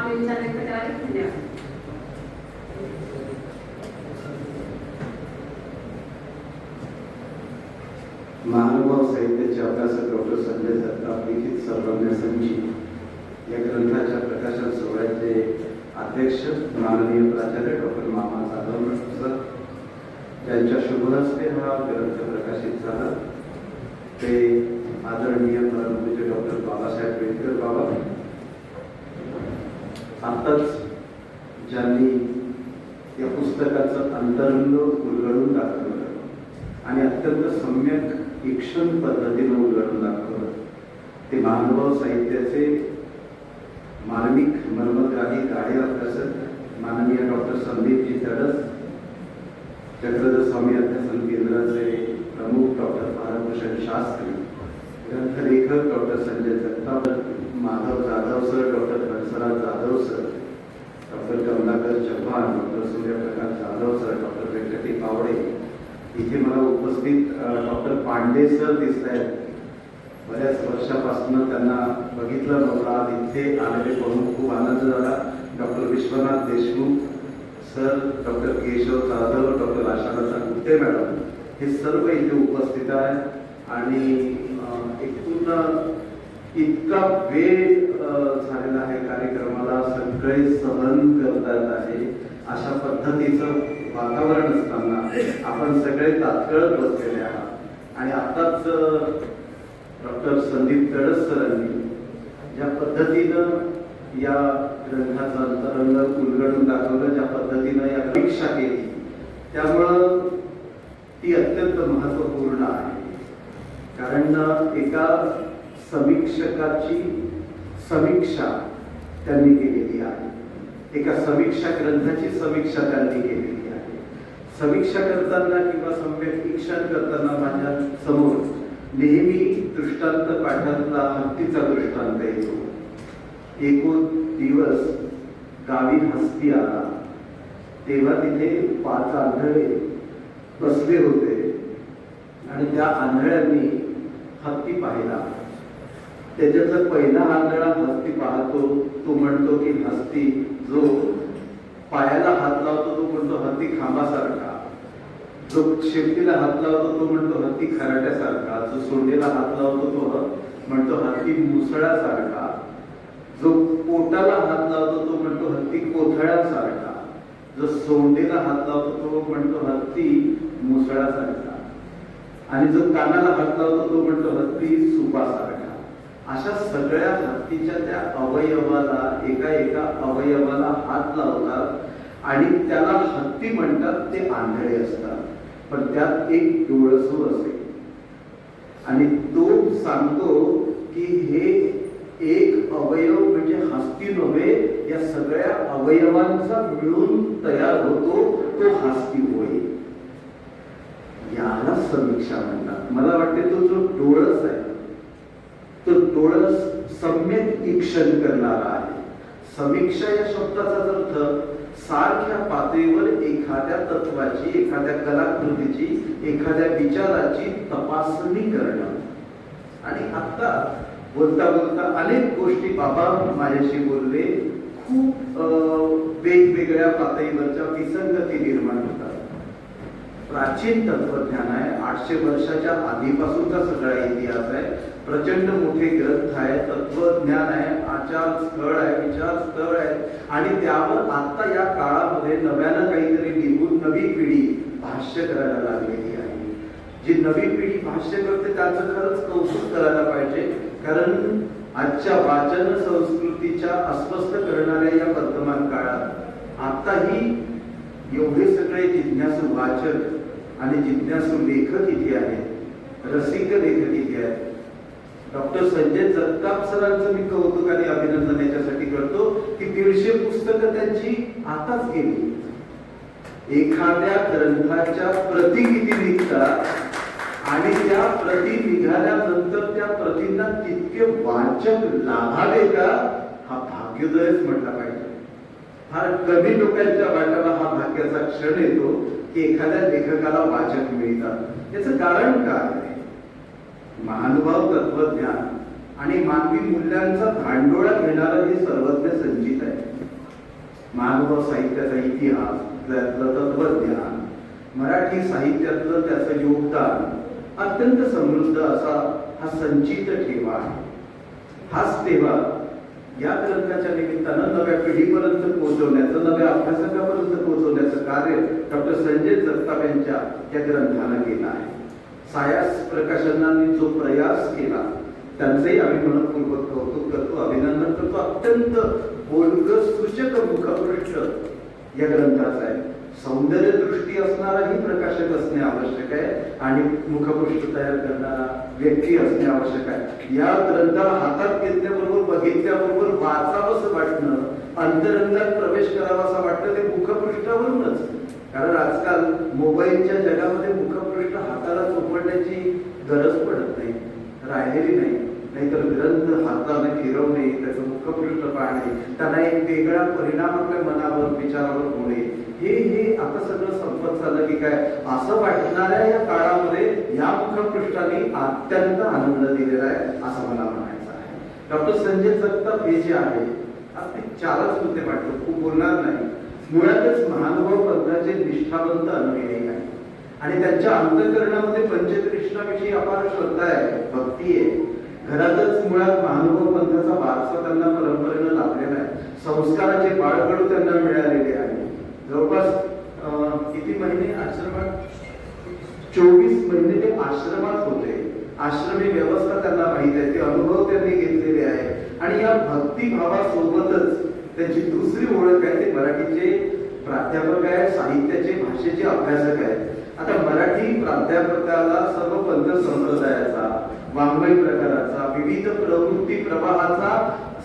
आपले विचार व्यक्त करावे. धन्यवाद. महानुभाव साहित्याचे अभ्यासक डॉक्टर संजय जगताप लिखित सर्वज्ञ संची या ग्रंथाच्या प्रकाशन सोहळ्याचे अध्यक्ष माननीय प्राचार्य डॉक्टर मामा जाधव सर, ज्यांच्या शुभ हस्ते हा ग्रंथ प्रकाशित झाला, ते आदरणीय परमपूज्य डॉक्टर बाबासाहेब आंबेडकर बाबा. आताच ज्यांनी या पुस्तकाचं अंतरंग उलगडून दाखवलं आणि अत्यंत सम्यक ईक्षण पद्धतीने उलगडून दाखवलं, ते महानुभाव साहित्याचे मार्मिक मर्मग्राही गाढे अभ्यासक माननीय डॉक्टर संदीपजी तडस, चक्रधर स्वामी अध्यासन केंद्राचे प्रमुख डॉक्टर भारभूषण शास्त्री, ग्रंथलेखक doctor Sanjay Jagtap, Madhav Jadhav sir, doctor Hansraj Jadhav sir, doctor Kamalakar Chavan, doctor Suryaprakash Jadhav sir, doctor Vyankati Pawde. इथे मला उपस्थित डॉक्टर पांडे सर दिसत आहेत. बऱ्याच वर्षापासून त्यांना बघितलं नव्हतं, आज इथे आलेले पाहून खूप आनंद झाला. Doctor Vishwanath Deshmukh sir, doctor Keshav Jadhav, doctor Ashalata Gupte madam, हे सर्व इथे उपस्थित आहे. आणि एकूण इतका वेळ झालेला आहे कार्यक्रमाला, सगळे सहन करतात आहे. अशा पद्धतीचं वातावरण असताना आपण सगळे तात्काळ बसलेले आहात. आणि आताच डॉक्टर संदीप तडस सरांनी ज्या पद्धतीनं या ग्रंथाचं अंतरंग उलगडून दाखवलं, ज्या पद्धतीनं या परीक्षा केली, त्यामुळं ती अत्यंत महत्त्वपूर्ण आहे. कारण एका समीक्षकाची समीक्षा त्यांनी केलेली आहे, एका समीक्षा ग्रंथाची समीक्षा त्यांनी केलेली आहे. समीक्षा करताना किंवा सम्यक ईक्षण करताना माझ्या समोर नेहमी दृष्टांत पाठातला हत्तीचा दृष्टांत येतो. एक दिवस गावी हत्ती आला, तेव्हा तिथे 5 आंधळे बसले होते आणि त्या आंधळ्यांनी हत्ती पाहिला. त्याच्यातला पहिला आंधळा हत्ती पाहतो, तो म्हणतो की हत्ती जो पायाला हात लावतो तो म्हणतो हत्ती खांबासारखा, जो शेपटीला हात लावतो तो म्हणतो हत्ती खराट्यासारखा, जो सोंडेला हात लावतो तो म्हणतो हत्ती मुसळासारखा, जो पोटाला हात लावतो तो म्हणतो हत्ती कोथळ्यासारखा, जो सोंडेला हात लावतो तो म्हणतो हत्ती मुसळासारखा, आणि जो कानाला हात लावतो तो म्हणतो हत्ती सुपासारखा. अशा सगळ्या हत्तीच्या त्या अवयवाला, एका अवयवाला हात लावतात आणि त्याला हत्ती म्हणतात. ते आंधळे असतात, पण त्यात एक डोळसू असेल आणि तो सांगतो की हे एक अवयव म्हणजे हस्ती नव्हे, या सगळ्या अवयवांचा मिळून तयार होतो तो हस्ती होय. याला समीक्षा म्हणतात. मला वाटते तो जो डोळस आहे, तो डोळस सम्यक ईक्षण करणारा आहे. समीक्षा या शब्दाचा अर्थ सारख्या पातळीवर एखाद्या तत्वाची, एखाद्या कलाकृतीची, एखाद्या विचाराची तपासणी करणं. आणि आता बोलता बोलता अनेक गोष्टी बाबा माझ्याशी बोलले. खूप वेगवेगळ्या पातळीवरच्या विसंगती निर्माण होतात. प्राचीन तत्वज्ञान आहे, 800 वर्षाच्या आधीपासूनचा सगळा इतिहास आहे, प्रचंड मोठे ग्रंथ आहे, तत्वज्ञान आहे, आचार स्थळ आहे, विचार स्थळ आहे. आणि त्यावर आता या काळामध्ये नव्यानं काहीतरी निघून नवी पिढी भाष्य करायला लागलेली आहे. जी नवी पिढी भाष्य करते त्याचं खरंच कौतुक करायला पाहिजे. कारण आजच्या वाचन संस्कृतीच्या अस्वस्थ करणाऱ्या या वर्तमान काळात आताही एवढे सगळे जिज्ञासू वाचक आणि जिज्ञासू लेखक इथे आहेत, रसिक लेखक इथे आहेत. डॉक्टर संजय जगताप सरांचं मी कौतुक आणि अभिनंदन याच्यासाठी करतो की 150 पुस्तकं त्यांची आताच गेली. एखाद्या ग्रंथाच्या प्रती किती निघतात आणि त्या प्रती निघाल्यानंतर त्या प्रतींना तितके वाचक लाभावे का, हा भाग्योदयच म्हटला पाहिजे. फार कमी लोकांच्या वाट्याला हा भाग्याचा क्षण येतो की एखाद्या लेखकाला वाचक मिळतात. याचं कारण काय आहे? महानुभाव तत्वज्ञान आणि मानवी मूल्यांचा धांडोळा घेणारं हे सर्वज्ञ संचित आहे. मानव साहित्याचा इतिहास, त्यातलं तत्वज्ञान, मराठी साहित्यातलं त्याचं योगदान अत्यंत समृद्ध असा हा संचित ठेवा आहे. हाच ठेवा या ग्रंथाच्या निमित्तानं नव्या पिढीपर्यंत पोहोचवण्याचं, नव्या अभ्यासकापर्यंत पोहोचवण्याचं कार्य डॉक्टर संजय जगताप यांच्या या ग्रंथानं केलं आहे. सायास प्रकाशनांनी जो प्रयास केला त्यांचंही आम्ही मनपूर्वक कौतुक करतो, अभिनंदन करतो. अत्यंत बोलगं सूचक मुखपृष्ठ या ग्रंथाचं आहे. सौंदर्य दृष्टी असणाराही प्रकाशक असणे आवश्यक आहे आणि मुखपृष्ठ तयार करणारा व्यक्ती असणे आवश्यक आहे. या ग्रंथाला हातात घेतल्याबरोबर, बघितल्याबरोबर वाचावंसं वाटणं, अंतरंगात प्रवेश करावासा वाटतं ते मुखपृष्ठावरूनच. कारण आजकाल मोबाईलच्या जगामध्ये मुखपृष्ठ हाताला चोपडण्याची गरज पडत नाही, राहिलेली नाही. नाहीतर ग्रंथ हाताने फिरवणे, त्याचं मुखपृष्ठ पाहणे, त्यांना एक वेगळा परिणाम आपल्या मनावर, विचारावर होणे, हे आता सगळं संपत चाललं की काय असं वाटणाऱ्या या काळामध्ये या मुखपृष्ठाने अत्यंत आनंद दिलेला आहे असं मला म्हणायचं आहे. डॉक्टर संजय जगताप हे जे आहे, अगदी 4च मुद्दे वाटतो, खूप बोलणार नाही. मुळातच महानुभाव पंथाचे निष्ठावंत अनुयायी आहे आणि त्यांच्या अंतःकरणामध्ये पंचकृष्णाविषयी अपार श्रद्धा आहे, भक्ती आहे. घरातच मुळात महानुभाव पंथाचा वारसा त्यांना परंपरेनं लाभलेला आहे. संस्काराचे बाळकडू त्यांना मिळालेले आहे. जवळपास किती महिने आश्रमात, 24 महिने ते आश्रमात होते. आश्रमी व्यवस्था त्यांना माहित आहे, ते अनुभव त्यांनी घेतलेले आहे. आणि या भक्तिभावासोबतच त्यांची दुसरी ओळख आहे, ते मराठीचे प्राध्यापक आहे, साहित्याचे, भाषेचे अभ्यासक आहेत. आता मराठी प्राध्यापकाला सर्व पंथ संप्रदायाचा, वाङ्मय प्रकाराचा, विविध प्रवृत्ती प्रवाहाचा,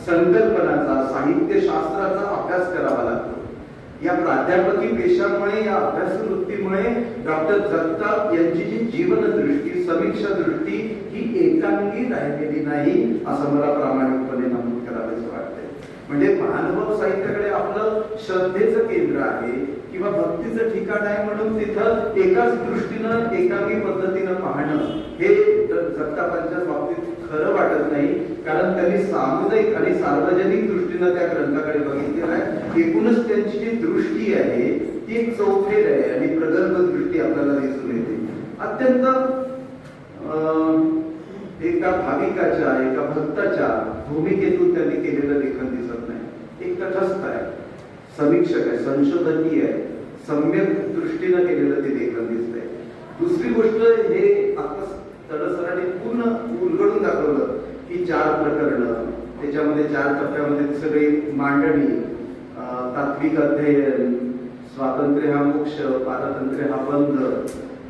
संकल्पनाचा, साहित्यशास्त्राचा अभ्यास करावा लागतो. या प्राध्यापकी पेशामुळे, या अभ्यास वृत्तीमुळे डॉक्टर जगताप यांची जी जीवनदृष्टी, समीक्षा दृष्टी ही एकांगी राहिलेली नाही असं मला प्रामाणिकपणे नमूद करावेच वाटते. म्हणजे महानुभाव साहित्याकडे आपलं श्रद्धेचं केंद्र आहे किंवा भक्तीचं ठिकाण आहे म्हणून तिथं एकाच दृष्टीनं, एकांगी पद्धतीनं पाहणं हे जगतापांच्या बाबतीत खरं वाटत नाही. कारण त्यांनी सामुदायिक आणि सार्वजनिक दृष्टीनं त्या ग्रंथाकडे बघितलेलं आहे. एकूणच त्यांची जी दृष्टी आहे ती एक चौफेर आहे आणि प्रगल्भ दृष्टी आपल्याला दिसून येते. अत्यंत एका भाविकाच्या, एका भक्ताच्या भूमिकेतून त्यांनी केलेलं लेखन दिसत नाही. एक तटस्थ आहे, समीक्षक आहे, संशोधकीय आहे, सम्यक दृष्टीनं केलेलं ते लेखन दिसतंय. दुसरी गोष्ट, हे आता तडसराने पूर्ण उलगडून दाखवलं की 4 प्रकरणं, त्याच्यामध्ये 4 टप्प्यामध्ये सगळी मांडणी, तात्विक अध्ययन, स्वातंत्र्य हा मोक्ष, पारतंत्र्य हा बंध,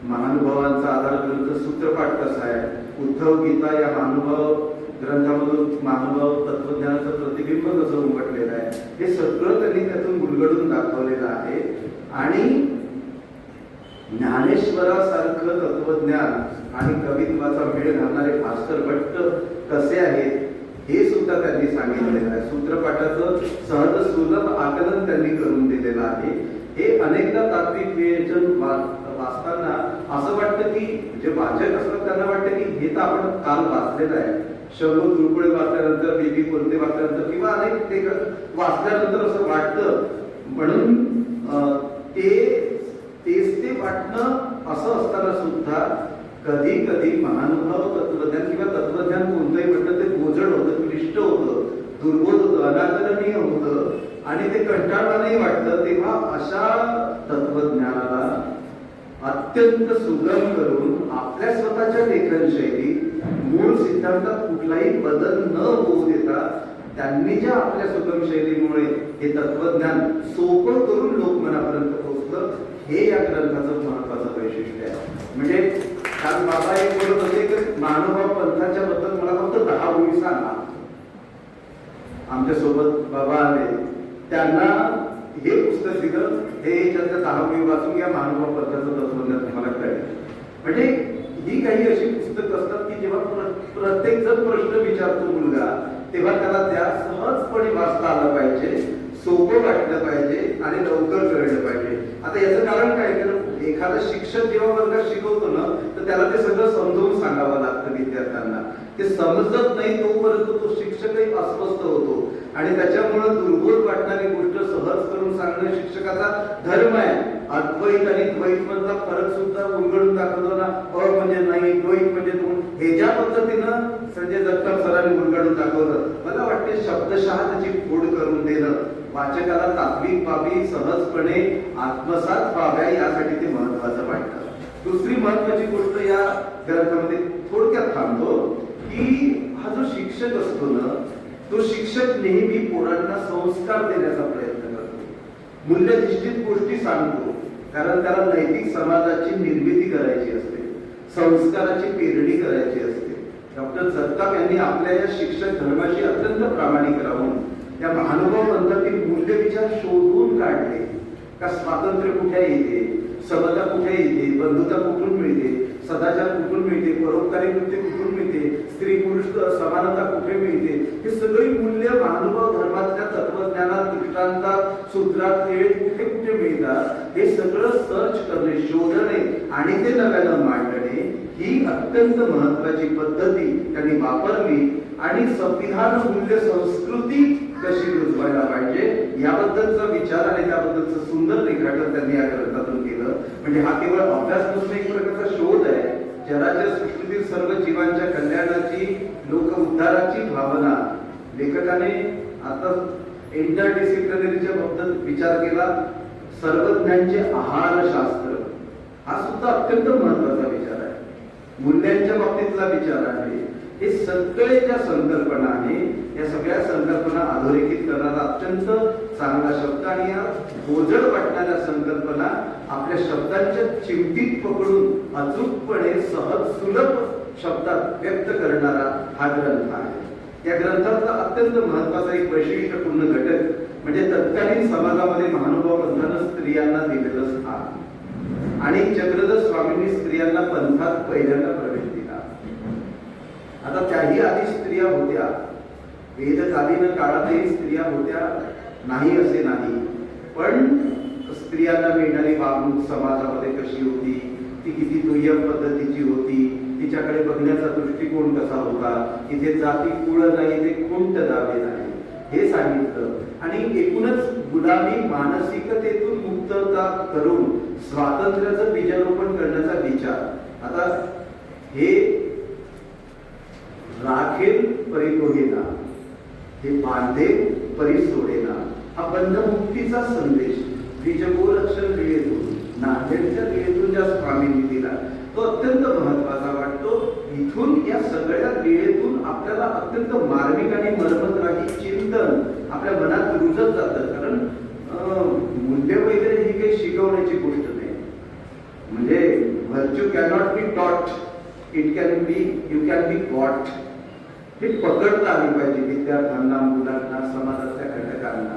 महानुभावांचा आधार ग्रंथ सूत्रपाठ कसा आहे, उद्धव गीता या महानुभाव ग्रंथामधून महानुभाव तत्वज्ञानाचं प्रतिबिंब कसं उमटलेलं आहे, हे सगळं त्यांनी त्यातून उलगडून दाखवलेलं आहे. आणि ज्ञानेश्वरासारखं तत्वज्ञान आणि कवित्वाचा मेळ घालणारे भास्कर भट्ट कसे आहेत हे सुद्धा त्यांनी सांगितलेलं आहे. सूत्रपाठाचं सहज सुलभ आकलन त्यांनी करून दिलेलं आहे. हे अनेकदा तात्विक विवेचन वाचताना असं वाटतं की जे वाचक असतात त्यांना वाटतं की हे तर आपण काल वाचलेलं आहे. शंभू तुरपुळे वाचल्यानंतर, बीबी कोलते वाचल्यानंतर किंवा अनेक ते वाचल्यानंतर असं वाटतं. म्हणून तेच ते वाटणं असं असताना सुद्धा कधी कधी महानुभाव तत्वज्ञान किंवा तत्वज्ञान कोणतंही म्हटलं ते गोजड होतं, क्लिष्ट होतं, दुर्बोध होतं, अनादरणीय होतं आणि ते कंटाळवाणंही वाटतं. तेव्हा अशा तत्वज्ञानाला अत्यंत सुगम करून आपल्या स्वतःच्या लेखन शैलीत मूळ सिद्धांतात कुठलाही बदल न होऊ देता त्यांनी ज्या आपल्या सुगम शैलीमुळे हे तत्वज्ञान सोपं करून लोकमनापर्यंत पोहोचलं, हे या ग्रंथाचं महत्वाचं वैशिष्ट्य आहे. म्हणजे काल बाबा एक बोलत होते की महानुभाव पंथाच्या बद्दल मला फक्त 10 ओळी सांगा. आमच्या सोबत बाबा आले, त्यांना हे पुस्तक दिलं, हे याच्यातल्या 10 ओळी वाचून या महानुभाव पंथाचं तत्वज्ञान तुम्हाला कळेल. म्हणजे ही काही अशी पुस्तकं असतात की जेव्हा प्रत्येक जण प्रश्न विचारतो मुलगा, तेव्हा त्याला त्या सहजपणे वाचता आलं पाहिजे, सोपं वाटलं पाहिजे आणि लवकर कळलं पाहिजे. आता याचं कारण काय, तर एखादा शिक्षक जेव्हा वर्गात शिकवतो ना तर त्याला ते सगळं समजावून सांगावं लागतं विद्यार्थ्यांना. ते समजत नाही तोपर्यंत तो शिक्षकही अस्वस्थ होतो आणि त्याच्यामुळे दुर्बोध वाटणारी गोष्ट सहज करून सांगणं शिक्षकाचा धर्म आहे. अद्वैत आणि द्वैत मधला फरक सुद्धा उलगडून दाखवतो ना. अ म्हणजे नाही, द्वैत म्हणजे दोन, हे ज्या पद्धतीनं संजय जगताप सरांनी उलगडून दाखवलं, मला वाटते शब्दशः त्याची फोड करून देणं, वाचकाला तात्विक बाबी सहजपणे आत्मसात व्हाव्या यासाठी ते महत्वाचं वाटतं. दुसरी महत्वाची गोष्ट या ग्रंथामध्ये थोडक्यात थांबतो की हा जो शिक्षक असतो ना तो शिक्षक नेहमी पोरांना संस्कार देण्याचा प्रयत्न करतो, मूल्यधिष्ठित गोष्टी सांगतो, कारण त्याला नैतिक समाजाची निर्मिती करायची असते, संस्काराची पेरणी करायची असते. डॉक्टर जगताप यांनी आपल्या या शिक्षक धर्माशी अत्यंत प्रामाणिक राहून या महानुभाव पंथातील मूल्य विचार शोधून काढले. का स्वातंत्र्य कुठे येते, समता कुठे येते, बंधुता कुठून मिळते, सदाचार कुठून मिळते, परोपकारी कृत्य कुठून मिळते, स्त्री पुरुष समानता कुठे मिळते, हे सगळी मूल्य महानुभाव धर्मातल्या तत्वज्ञानात, दृष्टांतात, सूत्रात कुठे कुठे मिळतात हे सगळं सर्च करणे, शोधणे आणि ते नव्यानं मांडणे ही अत्यंत महत्वाची पद्धती त्यांनी वापरली. आणि संविधान मूल्य संस्कृती कशी रुजवायला पाहिजे याबद्दलचा विचार आणि त्याबद्दलचं सुंदर रेखाटन त्यांनी या ग्रंथातून केलं. म्हणजे हा केवळ अभ्यास नसून एक प्रकारचा शोध आहे. जगाच्या सृष्टीतील सर्व जीवांच्या कल्याणाची, लोक उद्धाराची भावना लेखकाने आता इंटरडिसिप्लिनरीच्या बाबतीत विचार केला. सर्वज्ञांचे आहारशास्त्र हा सुद्धा अत्यंत महत्वाचा विचार आहे, मूल्यांच्या बाबतीतला विचार आहे. हे सगळे ज्या संकल्पना आहे या सगळ्या संकल्पना अधोरेखित करणारा अत्यंत चांगला शब्द आणि या बोजड वाटणाऱ्या संकल्पना आपल्या शब्दांच्या चिमटीत पकडून अचूकपणे सहज सुलभ शब्दात व्यक्त करणारा हा ग्रंथ आहे. या ग्रंथाचा अत्यंत महत्वाचा एक वैशिष्ट्यपूर्ण घटक म्हणजे तत्कालीन समाजामध्ये महानुभाव पंथानं स्त्रियांना दिलेलं स्थान आणि चक्रधर स्वामींनी स्त्रियांना पंथात पहिल्यांदा प्रवेश दिला. आता त्याही आधी स्त्रिया होत्या, वेदकालीन काळातही स्त्रिया होत्या, नाही असे नाही, पण स्त्रियांना मिळणारी वागणूक समाजामध्ये कशी होती, ती किती दुय्यम पद्धतीची होती, तिच्याकडे बघण्याचा दृष्टिकोन कसा होता, इथे जाती कुळ नाही, इथे खुंट दावे नाही, हे सांगितलं. आणि एकूणच गुलामी मानसिकतेतून मुक्तता करून स्वातंत्र्याचं बीजारोपण करण्याचा विचार. आता हे राखेल परी तोडेना, हे बांधेल परी सोडेना, हा बंधमुक्तीचा संदेश बीजगोरक्षण वेळेतून, नांदेडच्या वेळेतून ज्या स्वामींनी दिला तो अत्यंत महत्वाचा वाटतो. इथून या सगळ्या वेळेतून आपल्याला अत्यंत मार्मिक आणि मर्मग्राही चिंतन आपल्या मनात रुजत जातं. कारण मूल्य वगैरे ही काही शिकवण्याची गोष्ट नाही. म्हणजे virtue cannot be taught, it can be, you can be got. हे पकडता आली पाहिजे विद्यार्थ्यांना, मुलांना, समाजातल्या घटकांना.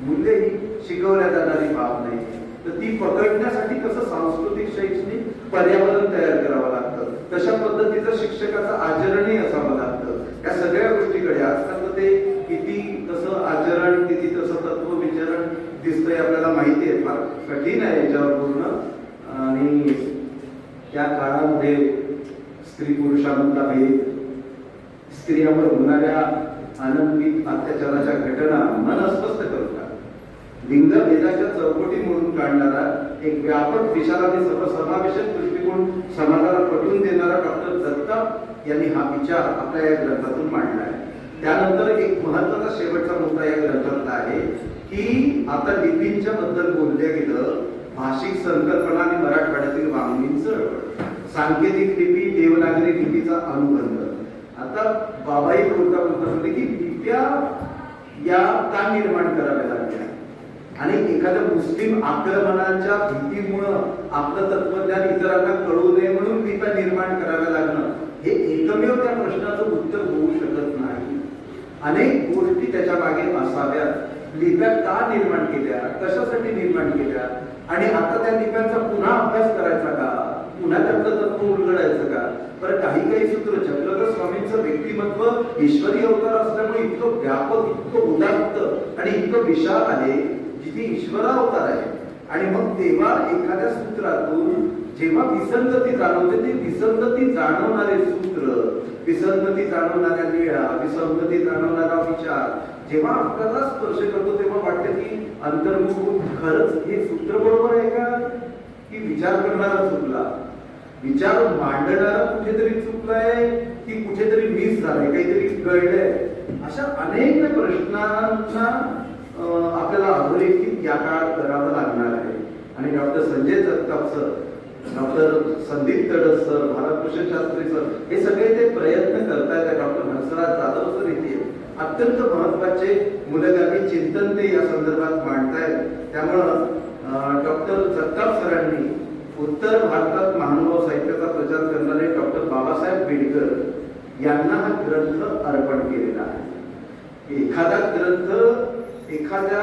मूल्य ही शिकवल्या जाणारी बाब नाही, तर ती पकडण्यासाठी कसं सांस्कृतिक, शैक्षणिक पर्यावरण तयार करावं लागतं, तशा पद्धतीचं शिक्षकाचं आचरणही असावं लागतं. या सगळ्या गोष्टीकडे आजकाल ते किती कसं आचरण, किती तसं तत्व विचारण दिसतंय आपल्याला माहिती आहे. फार कठीण आहे याच्यावर बोलणं. आणि त्या काळामध्ये स्त्री पुरुषांमधला भेद, स्त्रियांवर होणाऱ्या आनंदित अत्याचाराच्या घटना मन अस्वस्थ करतात. लिंगभेदाच्या चौकटी मोडून काढणारा एक व्यापक विचार आणि सर्वसमावेशक दृष्टिकोन समाजाला पटवून देणारा डॉक्टर जगताप यांनी हा विचार आपल्या या ग्रंथातून मांडला आहे. त्यानंतर एक महत्वाचा शेवटचा मुद्दा या ग्रंथातला आहे की आता लिपींच्या बद्दल बोलले गेलं, भाषिक संकल्पना आणि मराठवाड्यातील वाङ्मयीन चळवळ, सांकेतिक लिपी, देवनागरी लिपीचा अनुबंध. आता बाबाई बोलता बोलता की लिप्या या का निर्माण कराव्या लागल्या आणि एखाद्या मुस्लिम आक्रमणाच्या भीतीमुळं आपलं तत्वज्ञान इतरांना कळू नये म्हणून लिप्या निर्माण कराव्या लागणं हे एकमेव त्या प्रश्नाचं उत्तर होऊ शकत नाही. अनेक गोष्टी त्याच्या मागे असाव्यात. लिप्या का निर्माण केल्या, कशासाठी निर्माण केल्या आणि आता त्या लिप्यांचा पुन्हा अभ्यास करायचा का, पुन्हा त्यातलं तत्व उलगडायचं का. पण काही सूत्र चक्रधर स्वामींचं व्यक्तिमत्व ईश्वरी अवतार असल्यामुळे इतकं व्यापक, इतकं उदात्त आणि इतकं विशाल आहे, जिथे ईश्वरा अवतार आहे आणि मग तेव्हा एखाद्या सूत्रातून जेव्हा विसंगती जाणवते ते विसंगती जाणवणारे सूत्र, विसंगती जाणवणाऱ्या लीळा, विसंगती जाणवणारा विचार जेव्हा आपल्याला स्पर्श करतो तेव्हा वाटतं की अंतर्मुख खरंच हे सूत्र बरोबर आहे का, की विचार करणारा चुकला, विचार मांडणारा कुठेतरी चुकलाय, की कुठेतरी मिस झालंय, काहीतरी कळलंय. अशा अनेक प्रश्नांना आपल्याला अधोरेखित या काळात करावं लागणार आहे. आणि doctor Sanjay Jagtap sir, doctor Sandeep Tadas sir, Bharat Bhushan Shastri sir हे सगळे ते प्रयत्न करतायत. डॉक्टर हंसराज जाधव सर इथे अत्यंत महत्वाचे मूलगामी चिंतन ते या संदर्भात मांडतायत. त्यामुळं डॉक्टर जगताप सरांनी उत्तर भारतात महानुभाव साहित्याचा प्रचार करणारे डॉक्टर बाबासाहेब बेडकर यांना हा ग्रंथ अर्पण केलेला आहे. एखादा ग्रंथ एखाद्या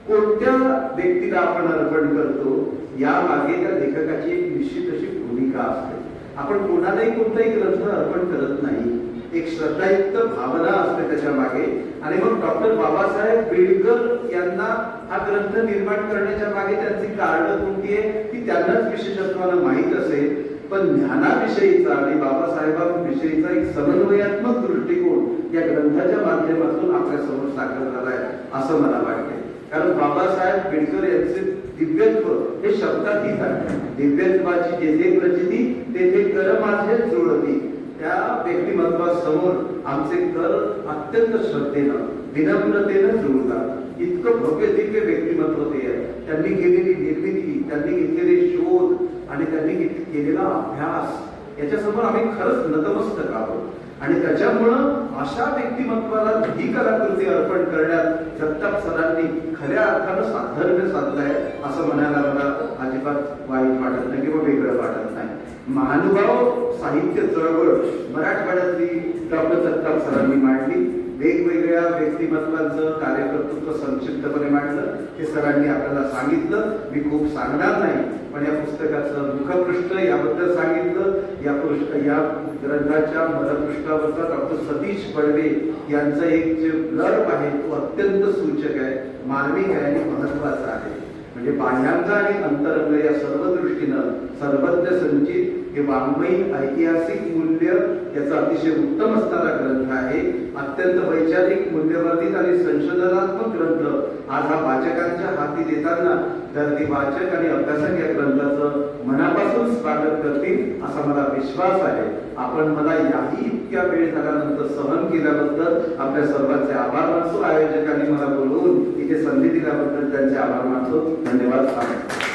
कोणत्या व्यक्तीला आपण अर्पण करतो या मागे त्या लेखकाची एक निश्चित अशी भूमिका असते. आपण कोणालाही कोणताही ग्रंथ अर्पण करत नाही, एक श्रद्धायुक्त भावना असते त्याच्या मागे. आणि मग डॉक्टर बाबासाहेब बेडकर यांना हा ग्रंथ निर्माण करण्याच्या मागे त्यांची कारणं कोणती आहे ती त्यांनाच विशेषत्वानं माहीत असेल. पण ज्ञानाविषयीचा आणि बाबासाहेबांविषयीचा एक समन्वयात्मक दृष्टिकोन या ग्रंथाच्या माध्यमातून आपल्या समोर साकार झालाय असं मला वाटते. कारण बाबासाहेब बेडकर यांचे दिव्यत्व हे शब्दातीत आहे. दिव्यत्वाची जेथे प्रचिती तेथे कर माझे जुळती. त्या व्यक्तिमत्वासमोर आमचे कर अत्यंत श्रद्धेनं विनम्रतेनं जुळतात. इतकं भव्य दिव्य व्यक्तिमत्व ते आहे. त्यांनी केलेली निर्मिती, त्यांनी घेतलेले शोध आणि त्यांनी केलेला अभ्यास याच्यासमोर आम्ही खरंच नतमस्तक आहोत. आणि त्याच्यामुळं अशा व्यक्तिमत्वाला ही कलाकृती अर्पण करण्यात जगताप सरांनी खऱ्या अर्थानं साधर्म्य साधलंय असं म्हणायला मला अजिबात वाईट वाटत नाही किंवा वेगळं वाटत नाही. महानुभाव साहित्य चळवळ मराठवाड्यातली डॉक्टर जगताप सरांनी मांडली. वेगवेगळ्या व्यक्तिमत्वांचं कार्यकर्तृत्व संक्षिप्तपणे मांडलं, हे सरांनी आपल्याला सांगितलं. मी खूप सांगणार नाही, पण या पुस्तकाचं मुखपृष्ठ याबद्दल सांगितलं. या ग्रंथाच्या मधपृष्ठावरचा डॉक्टर सतीश बडवे यांचं एक जे ब्लर्ब आहे तो अत्यंत सूचक आहे, मार्मिक आहे आणि महत्वाचा आहे. म्हणजे बाह्यांग आणि अंतरंग या सर्व दृष्टीनं सर्वज्ञ संचित हे वाङ्मयीन ऐतिहासिक मूल्य याचा अतिशय उत्तम असणारा ग्रंथ आहे. अत्यंत वैचारिक मूल्यवर्धित आणि संशोधनात्मक ग्रंथ आज हा वाचकांच्या हाती देताना दर्दी वाचक आणि अभ्यासक या ग्रंथाचं मनापासून स्वागत करतील असा मला विश्वास आहे. आपण मला याही इतक्या वेळ झाल्यानंतर सहन केल्याबद्दल आपल्या सर्वांचे आभार मानतो. आयोजकांनी मला बोलवून इथे संधी दिल्याबद्दल त्यांचे आभार मानतो. धन्यवाद.